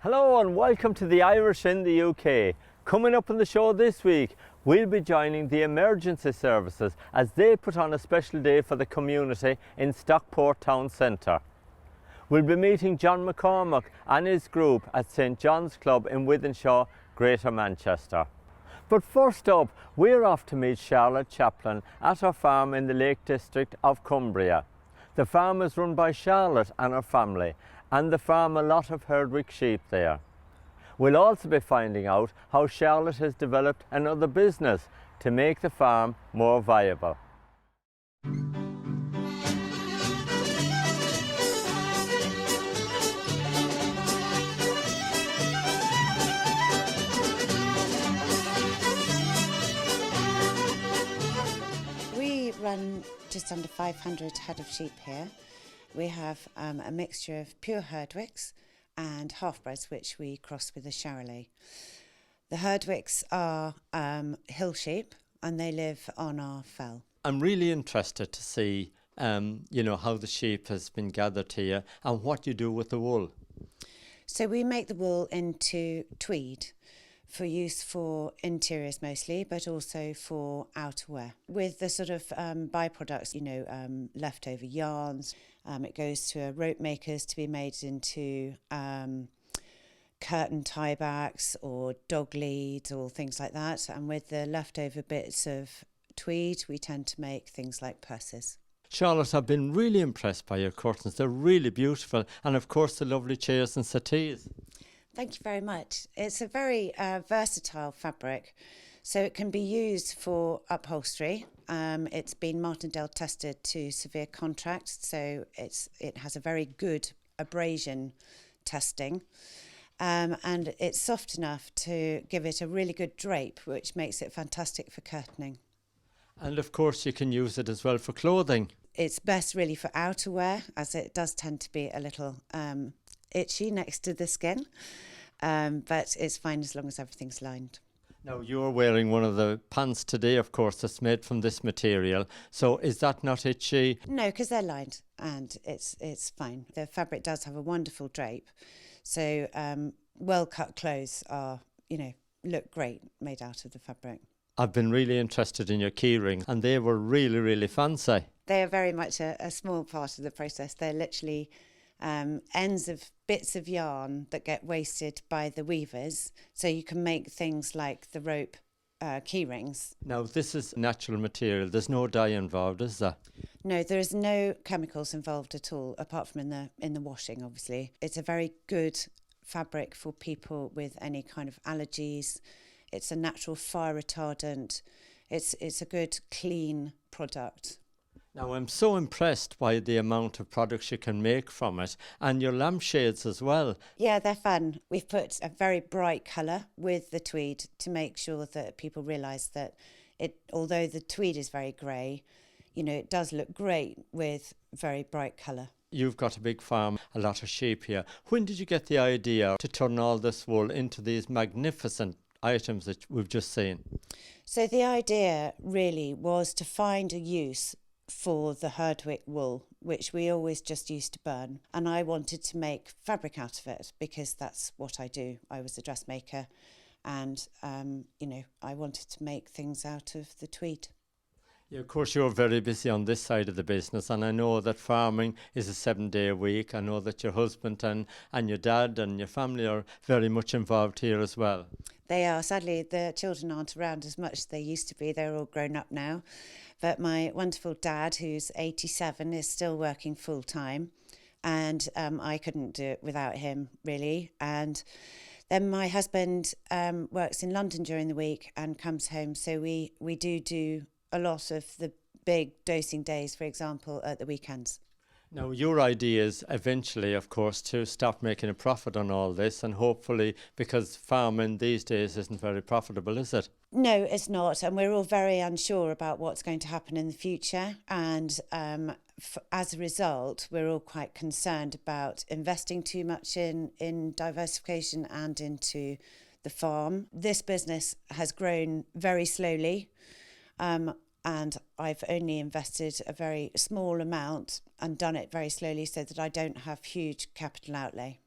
Hello and welcome to the Irish in the UK. Coming up on the show this week, we'll be joining the emergency services as they put on a special day for the community in Stockport Town Centre. We'll be meeting John McCormack and his group at St John's Club in Wythenshawe, Greater Manchester. But first up, we're off to meet Charlotte Chaplin at her farm in the Lake District of Cumbria. The farm is run by Charlotte and her family, and they farm a lot of herdwick sheep there. We'll also be finding out how Charlotte has developed another business to make the farm more viable. We run just under 500 head of sheep here. We have a mixture of pure herdwicks and half-breds, which we cross with a Charolais. The herdwicks are hill sheep, and they live on our fell. I'm really interested to see, how the sheep has been gathered here and what you do with the wool. So we make the wool into tweed for use for interiors mostly, but also for outerwear. With the sort of byproducts, leftover yarns, it goes to rope makers to be made into curtain tiebacks or dog leads or things like that. And with the leftover bits of tweed, we tend to make things like purses. Charlotte, I've been really impressed by your curtains. They're really beautiful. And of course, the lovely chairs and settees. Thank you very much. It's a very versatile fabric, so it can be used for upholstery. It's been Martindale tested to severe contact, so it has a very good abrasion testing, and it's soft enough to give it a really good drape, which makes it fantastic for curtaining. And of course, you can use it as well for clothing. It's best really for outerwear, as it does tend to be a little itchy next to the skin, but it's fine as long as everything's lined. Now, you're wearing one of the pants today, of course, that's made from this material. So is that not itchy? No, because they're lined and it's fine. The fabric does have a wonderful drape. So well-cut clothes are, look great made out of the fabric. I've been really interested in your key rings, and they were really, really fancy. They are very much a small part of the process. They're literally ends of bits of yarn that get wasted by the weavers, so you can make things like the rope key rings. Now, this is natural material. There's no dye involved, is there? No, there is no chemicals involved at all, apart from in the washing, obviously. It's a very good fabric for people with any kind of allergies. It's a natural fire retardant. It's a good, clean product. Now, I'm so impressed by the amount of products you can make from it, and your lampshades as well. Yeah, they're fun. We've put a very bright colour with the tweed to make sure that people realise that although the tweed is very grey, it does look great with very bright colour. You've got a big farm, a lot of sheep here. When did you get the idea to turn all this wool into these magnificent items that we've just seen? So the idea really was to find a use for the herdwick wool, which we always just used to burn, and I wanted to make fabric out of it because that's what I do. I was a dressmaker, and I wanted to make things out of the tweed. Yeah, of course, you're very busy on this side of the business, and I know that farming is a 7-day week. I know that your husband and your dad and your family are very much involved here as well. They are. Sadly, the children aren't around as much as they used to be. They're all grown up now. But my wonderful dad, who's 87, is still working full-time, and I couldn't do it without him, really. And then my husband works in London during the week and comes home, so we do a lot of the big dosing days, for example, at the weekends. Now, your idea is eventually, of course, to stop making a profit on all this, and hopefully, because farming these days isn't very profitable, is it? No, it's not, and we're all very unsure about what's going to happen in the future, and as a result, we're all quite concerned about investing too much in diversification and into the farm. This business has grown very slowly, and I've only invested a very small amount and done it very slowly so that I don't have huge capital outlay.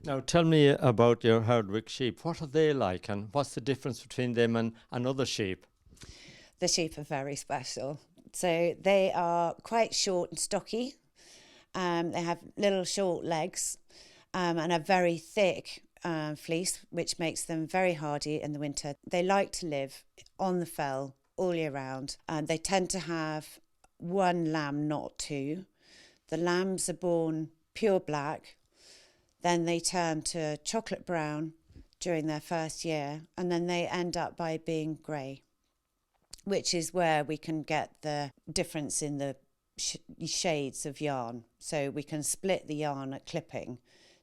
Now tell me about your herdwick sheep. What are they like and what's the difference between them and other sheep? The sheep are very special. So they are quite short and stocky. They have little short legs and a very thick fleece, which makes them very hardy in the winter. They like to live on the fell all year round. They tend to have one lamb, not two. The lambs are born pure black, then they turn to chocolate brown during their first year, and then they end up by being grey, which is where we can get the difference in the shades of yarn. So we can split the yarn at clipping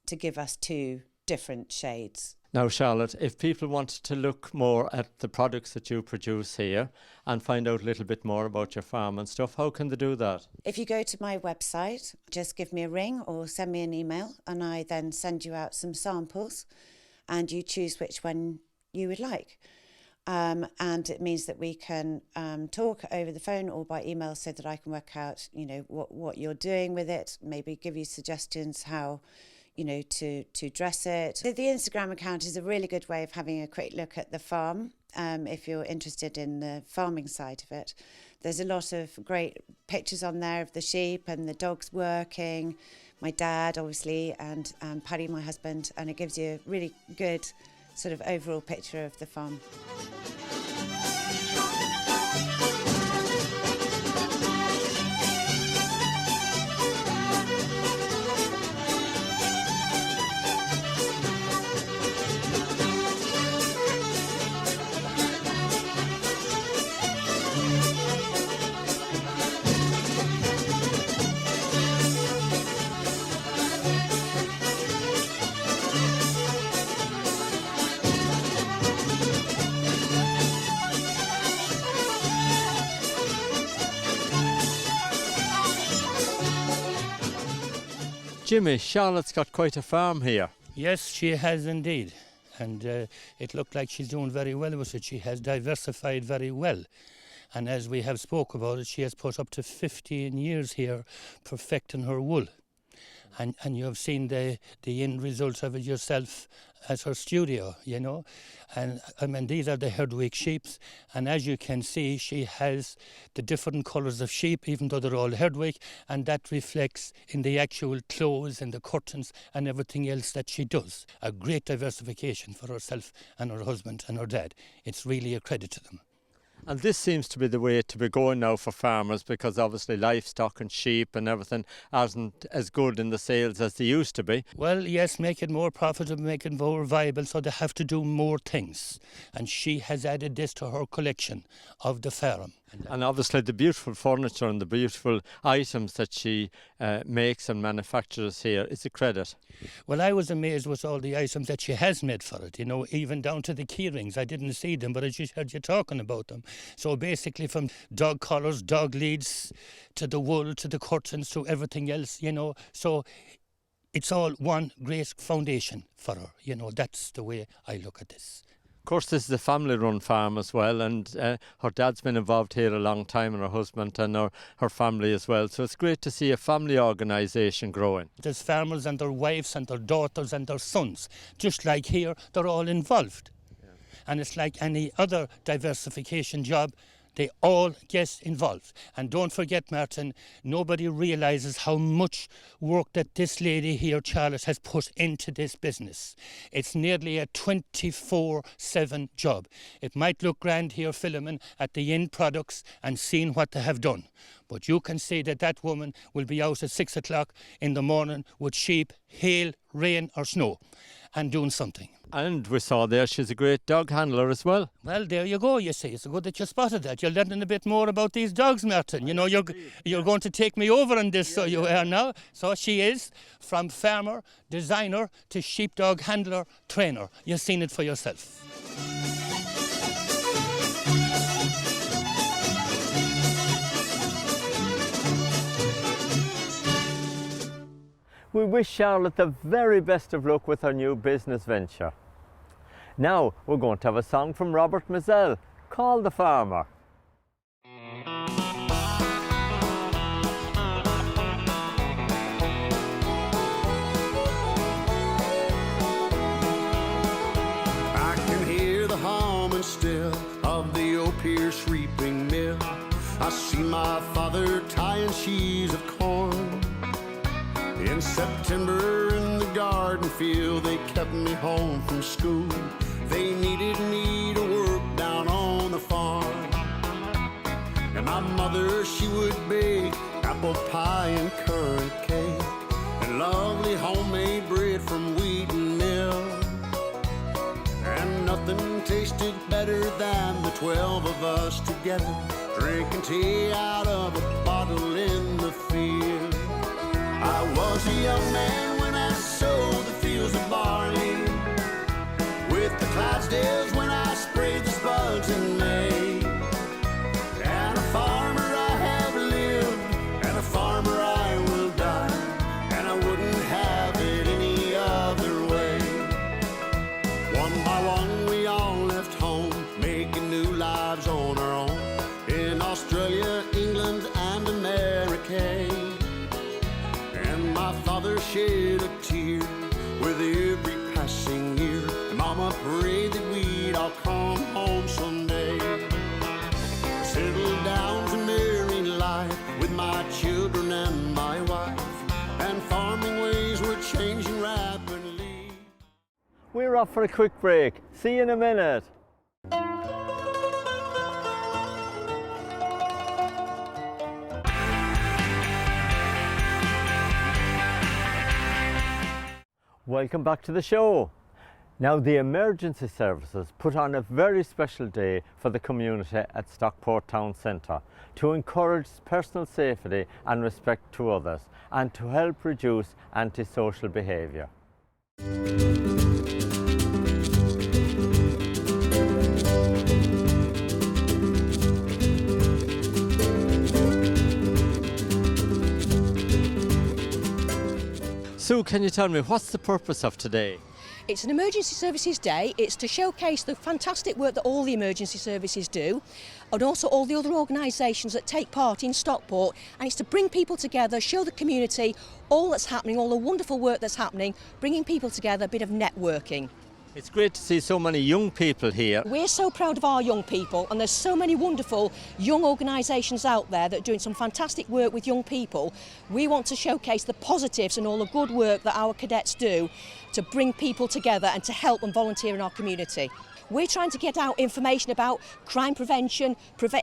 to give us two different shades. Now, Charlotte, if people wanted to look more at the products that you produce here and find out a little bit more about your farm and stuff, how can they do that? If you go to my website, just give me a ring or send me an email, and I then send you out some samples and you choose which one you would like. And it means that we can talk over the phone or by email so that I can work out, what you're doing with it, maybe give you suggestions how to dress it. The Instagram account is a really good way of having a quick look at the farm if you're interested in the farming side of it. There's a lot of great pictures on there of the sheep and the dogs working, my dad obviously, and Paddy, my husband, and it gives you a really good sort of overall picture of the farm. Jimmy, Charlotte's got quite a farm here. Yes, she has indeed. And it looked like she's doing very well with it. She has diversified very well. And as we have spoke about it, she has put up to 15 years here perfecting her wool. And you have seen the end result of it yourself at her studio, And I mean, these are the herdwick sheeps. And as you can see, she has the different colours of sheep, even though they're all herdwick. And that reflects in the actual clothes and the curtains and everything else that she does. A great diversification for herself and her husband and her dad. It's really a credit to them. And this seems to be the way to be going now for farmers, because obviously livestock and sheep and everything aren't as good in the sales as they used to be. Well, yes, make it more profitable, make it more viable, so they have to do more things. And she has added this to her collection of the farm. And obviously the beautiful furniture and the beautiful items that she makes and manufactures here is a credit. Well, I was amazed with all the items that she has made for it, even down to the key rings. I didn't see them, but I just heard you talking about them. So basically from dog collars, dog leads, to the wool, to the curtains, to everything else, So it's all one great foundation for her. That's the way I look at this. Of course, this is a family-run farm as well, and her dad's been involved here a long time, and her husband and her family as well. So it's great to see a family organisation growing. There's farmers and their wives and their daughters and their sons. Just like here, they're all involved. Yeah. And it's like any other diversification job. They all get involved. And don't forget, Martin, nobody realises how much work that this lady here, Charlotte, has put into this business. It's nearly a 24/7 job. It might look grand here filming at the end products and seeing what they have done. But you can see that woman will be out at 6 o'clock in the morning with sheep, hail, rain or snow, and doing something. And we saw there she's a great dog handler as well. Well, there you go, you see. It's good that you spotted that. You're learning a bit more about these dogs, Martin. You're going to take me over on this, so you are now. So she is, from farmer, designer to sheepdog handler, trainer. You've seen it for yourself. We wish Charlotte the very best of luck with her new business venture. Now we're going to have a song from Robert Mizzell, Call the Farmer. see my father tying sheaves of corn. In September in the garden field, they kept me home from school. They needed me to work down on the farm. And my mother, she would bake apple pie and currant cake, and lovely homemade bread from wheat and mill. And nothing tasted better than the 12 of us together, drinking tea out of a bottle in the field. I was a young man when I sowed the fields of barley, with the Clydesdales when I sprayed the spuds in May. And a farmer I have lived, and a farmer I will die, and I wouldn't have it any other way. One by one we all left home, making new lives on our own, in Australia, England and America. And my father shed a tear with every passing year. Mama prayed that we'd all come home someday. Settle down to married life with my children and my wife, and farming ways were changing rapidly. We're off for a quick break. See you in a minute. Welcome back to the show. Now, the emergency services put on a very special day for the community at Stockport Town Centre to encourage personal safety and respect to others, and to help reduce antisocial behaviour. Sue, can you tell me, what's the purpose of today? It's an emergency services day. It's to showcase the fantastic work that all the emergency services do, and also all the other organisations that take part in Stockport, and it's to bring people together, show the community all that's happening, all the wonderful work that's happening, bringing people together, a bit of networking. It's great to see so many young people here. We're so proud of our young people, and there's so many wonderful young organisations out there that are doing some fantastic work with young people. We want to showcase the positives and all the good work that our cadets do to bring people together and to help and volunteer in our community. We're trying to get out information about crime prevention,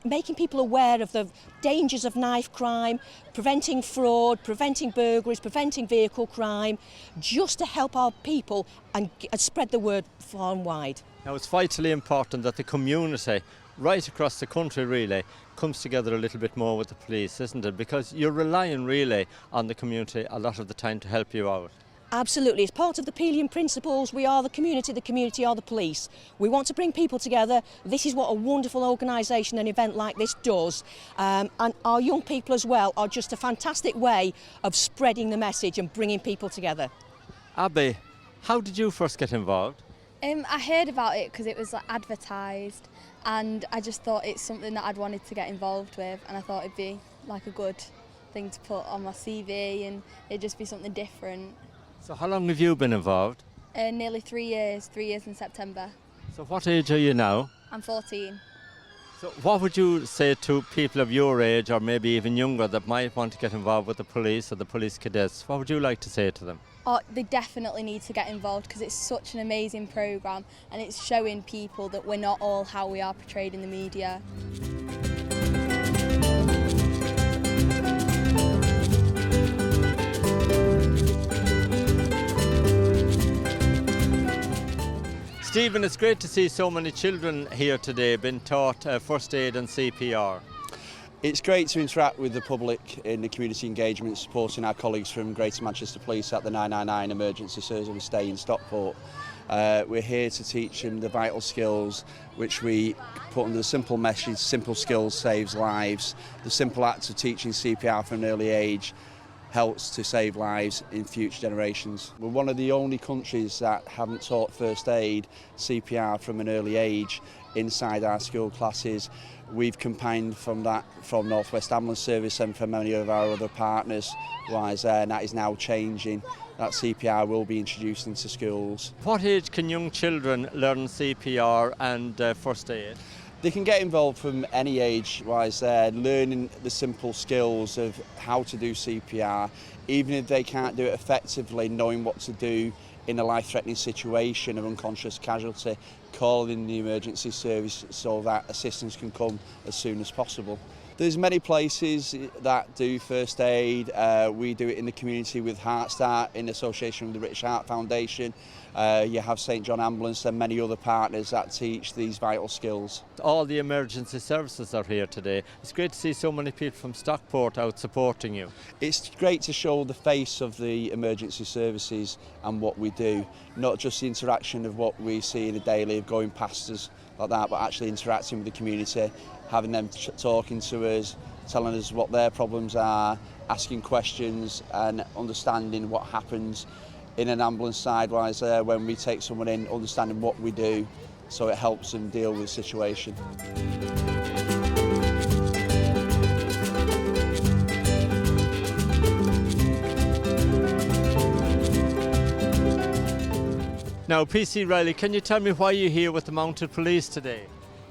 making people aware of the dangers of knife crime, preventing fraud, preventing burglaries, preventing vehicle crime, just to help our people and spread the word far and wide. Now, it's vitally important that the community right across the country really comes together a little bit more with the police, isn't it? Because you're relying really on the community a lot of the time to help you out. Absolutely. As part of the Pelian principles, we are the community are the police. We want to bring people together. This is what a wonderful organisation and event like this does. And our young people as well are just a fantastic way of spreading the message and bringing people together. Abby, how did you first get involved? I heard about it because it was advertised, and I just thought it's something that I'd wanted to get involved with, and I thought it'd be like a good thing to put on my CV, and it'd just be something different. So how long have you been involved? Nearly 3 years, 3 years in September. So what age are you now? I'm 14. So what would you say to people of your age, or maybe even younger, that might want to get involved with the police or the police cadets? What would you like to say to them? Oh, they definitely need to get involved because it's such an amazing programme, and it's showing people that we're not all how we are portrayed in the media. Stephen, it's great to see so many children here today being taught first aid and CPR. It's great to interact with the public in the community engagement, supporting our colleagues from Greater Manchester Police at the 999 Emergency Service Day in Stockport. We're here to teach them the vital skills which we put under the simple message, simple skills saves lives. The simple act of teaching CPR from an early age helps to save lives in future generations. We're one of the only countries that haven't taught first aid, CPR from an early age inside our school classes. We've campaigned from that from North West Ambulance Service and from many of our other partners, and that is now changing. That CPR will be introduced into schools. What age can young children learn CPR and first aid? They can get involved from any age, wise they're learning the simple skills of how to do CPR, even if they can't do it effectively, knowing what to do in a life-threatening situation of unconscious casualty, calling the emergency service so that assistance can come as soon as possible. There's many places that do first aid. We do it in the community with Heart Start in association with the British Heart Foundation. You have St John Ambulance and many other partners that teach these vital skills. All the emergency services are here today. It's great to see so many people from Stockport out supporting you. It's great to show the face of the emergency services and what we do, not just the interaction of what we see in the daily of going past us like that, but actually interacting with the community, having them talking to us, telling us what their problems are, asking questions and understanding what happens in an ambulance sidewise there when we take someone in, understanding what we do so it helps them deal with the situation. Now, PC Riley, can you tell me why you're here with the Mounted Police today?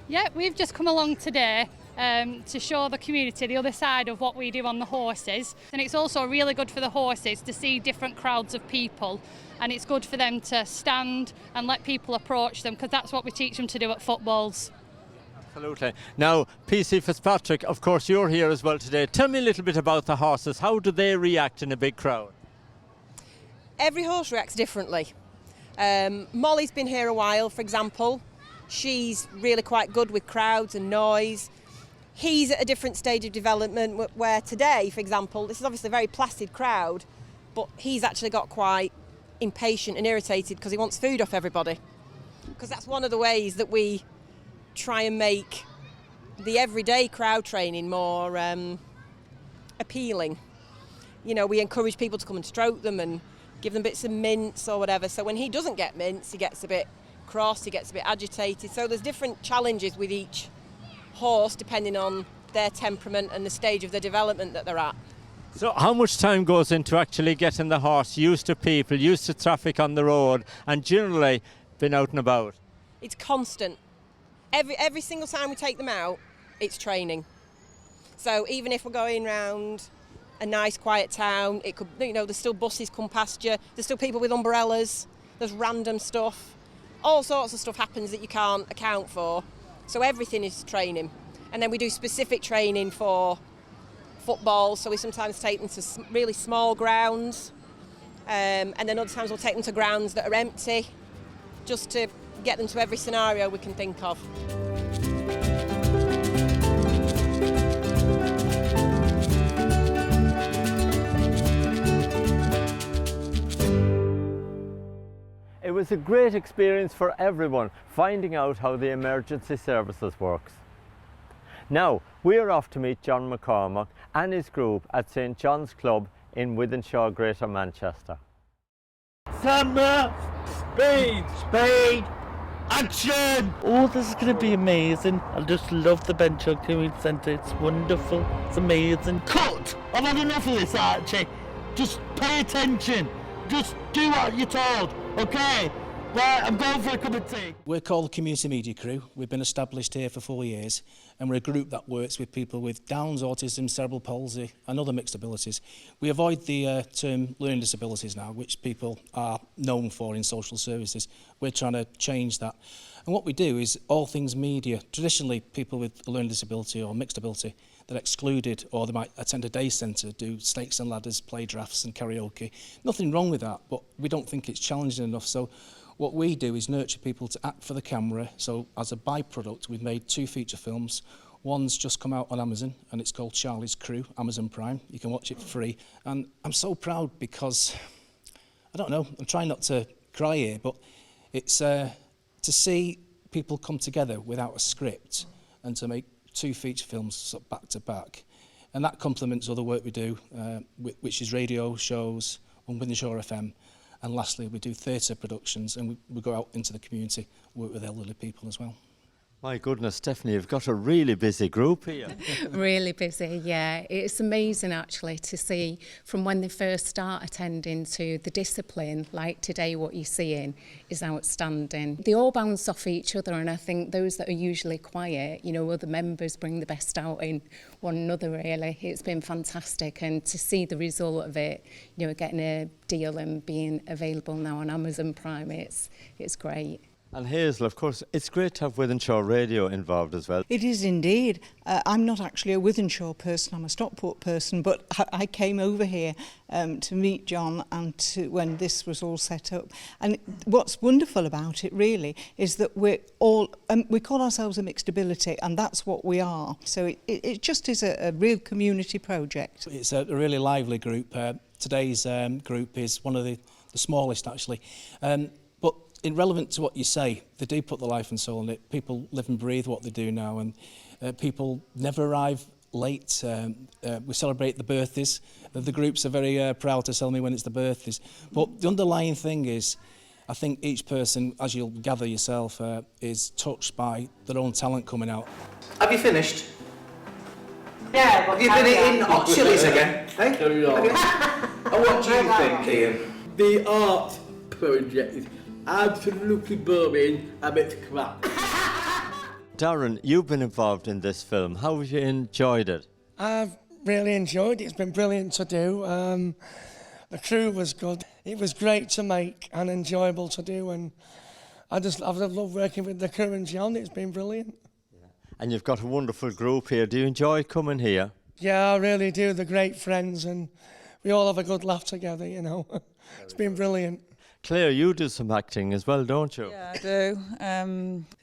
Yeah, we've just come along today to show the community the other side of what we do on the horses, and it's also really good for the horses to see different crowds of people, and it's good for them to stand and let people approach them, because that's what we teach them to do at footballs. Absolutely. Now, PC Fitzpatrick, of course you're here as well today. Tell me a little bit about the horses. How do they react in a big crowd? Every horse reacts differently. Molly's been here a while, for example. She's really quite good with crowds and noise. He's at a different stage of development where today, for example, this is obviously a very placid crowd, but he's actually got quite impatient and irritated because he wants food off everybody. Because that's one of the ways that we try and make the everyday crowd training more appealing. You know, we encourage people to come and stroke them and give them bits of mince or whatever. So when he doesn't get mince, he gets a bit cross, he gets a bit agitated. So there's different challenges with each horse depending on their temperament and the stage of the development that they're at. So how much time goes into actually getting the horse used to people, used to traffic on the road, and generally been out and about? It's constant. Every single time we take them out, it's training. So even if we're going round a nice quiet town, it could, you know, there's still buses come past you, there's still people with umbrellas, there's random stuff. All sorts of stuff happens that you can't account for. So everything is training. And then we do specific training for football, so we sometimes take them to really small grounds, and then other times we'll take them to grounds that are empty, just to get them to every scenario we can think of. It was a great experience for everyone finding out how the emergency services works. Now, we are off to meet John McCormack and his group at St John's Club in Wythenshawe, Greater Manchester. Camera, speed, action! Oh, this is going to be amazing. I just love the Benchuk Community Centre. It's wonderful. It's amazing. Cut! I've had enough of this, Archie. Just pay attention. Just do what you're told, okay? Right, I'm going for a cup of tea. We're called the Community Media Crew. We've been established here for 4 years, and we're a group that works with people with Downs, autism, cerebral palsy and other mixed abilities. We avoid the term learning disabilities now, which people are known for in social services. We're trying to change that. And what we do is all things media. Traditionally, people with a learning disability or mixed ability, they're excluded, or they might attend a day centre, do snakes and ladders, play drafts and karaoke. Nothing wrong with that, but we don't think it's challenging enough. So what we do is nurture people to act for the camera. So as a byproduct, we've made 2 feature films. One's just come out on Amazon, and it's called Charlie's Crew, Amazon Prime. You can watch it for free. And I'm so proud because, I don't know, I'm trying not to cry here, but it's to see people come together without a script and to make 2 feature films back to back. And that complements other work we do, which is radio shows on Wythenshawe FM. And lastly, we do theatre productions, and we go out into the community, work with elderly people as well. My goodness, Stephanie, you've got a really busy group here. Really busy, yeah. It's amazing actually to see from when they first start attending to the discipline, like today what you're seeing is outstanding. They all bounce off each other, and I think those that are usually quiet, you know, other members bring the best out in one another really. It's been fantastic, and to see the result of it, you know, getting a deal and being available now on Amazon Prime, it's great. And Hazel, of course, it's great to have Wythenshawe Radio involved as well. It is indeed. I'm not actually a Wythenshawe person, I'm a Stockport person, but I came over here to meet John and when this was all set up. And what's wonderful about it really is that we're all, we call ourselves a mixed ability, and that's what we are. So it just is a real community project. It's a really lively group. Today's group is one of the smallest actually. But irrelevant to what you say, they do put the life and soul in it. People live and breathe what they do now, and people never arrive late. We celebrate the birthdays. The groups are very proud to tell me when it's the birthdays. But the underlying thing is, I think each person, as you'll gather yourself, is touched by their own talent coming out. Have you finished? Yeah. Have you been eating hot chilies again? Hey? Carry on. And what do you think, Ian? The art project is absolutely boring and it's crap. Darren, you've been involved in this film. How have you enjoyed it? I've really enjoyed it. It's been brilliant to do. The crew was good. It was great to make and enjoyable to do, and I've loved working with the crew and John. It's been brilliant. Yeah. And you've got a wonderful group here. Do you enjoy coming here? Yeah, I really do. They're great friends, and we all have a good laugh together, you know. It's been brilliant. Claire, you do some acting as well, don't you? Yeah, I do.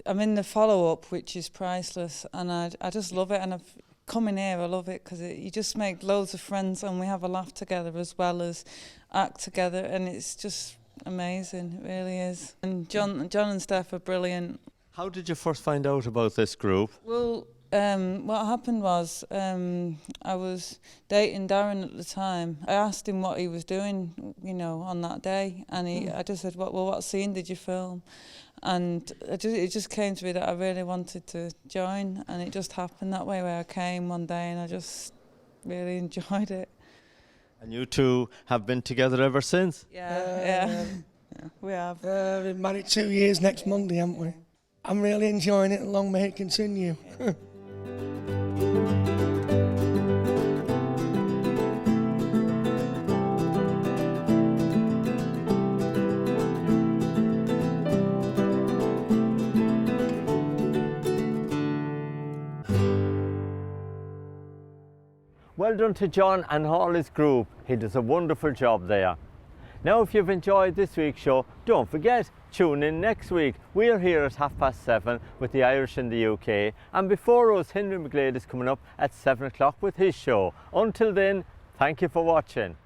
I'm in the follow-up, which is priceless, and I just love it. And I've come in here, I love it, because you just make loads of friends, and we have a laugh together as well as act together, and it's just amazing. It really is. And John and Steph are brilliant. How did you first find out about this group? Well, what happened was I was dating Darren at the time. I asked him what he was doing, you know, on that day, and I just said, well, what scene did you film? And it just came to me that I really wanted to join, and it just happened that way, where I came one day and I just really enjoyed it. And you two have been together ever since? Yeah, we have. We've been married 2 years next Monday, haven't we? I'm really enjoying it, and long may it continue. Well done to John and all his group. He does a wonderful job there. Now, if you've enjoyed this week's show, don't forget, tune in next week. We're here at 7:30 with the Irish in the UK, and before us, Henry McGlade is coming up at 7 o'clock with his show. Until then, thank you for watching.